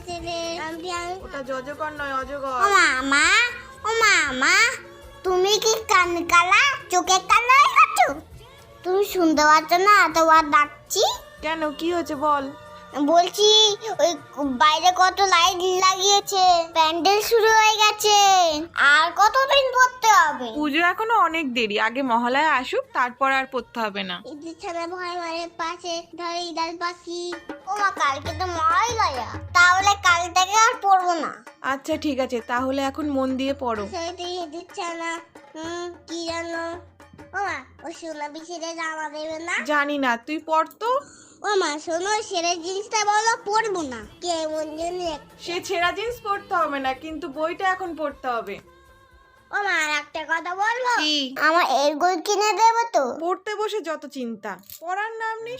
আছে রে। ওটা যজকর নয়, অজগর। ও মামা, তুমি কি কান কালা, চোখে কালা হয়ে গেছো? তুমি শুনতে পাচ্ছ না এতবার ডাকছি? কেন, কি হয়েছে বল? বলছি ওই বাইরে কত লাইট লাগিয়েছে, প্যান্ডেল শুরু হয়ে গেছে, আর কতদিন পড়তে হবে? পুজো এখনো অনেক দেরি, আগে মহালয়া আসুক, তারপর আর পড়তে হবে না। ঈদের ছাড়া ভয় মারে পাশে ধরে ঈদাল পাখি। ও মা, কালকে তো মহালয়া, তাহলে কাল থেকে আর পড়বো না। আচ্ছা ঠিক আছে, তাহলে এখন মন দিয়ে পড়ো। সেটা ঈদের ছাড়া কি জানো? ও মা, ও সোনা বিছেরে জামা দেবে না? জানি না, তুই পড় তো। ও মা শোনো, সেরে জিনিসটা বলো, পড়বো না। কেমন জানি সে ছেঁড়া জিন্স পড়তে হবে না, কিন্তু বইটা এখন পড়তে হবে। ও মা, আর একটা কথা বলবো? কি? আমার এর বই কিনে দেবো তো? পড়তে বসে যত চিন্তা, পড়ার নাম নেই।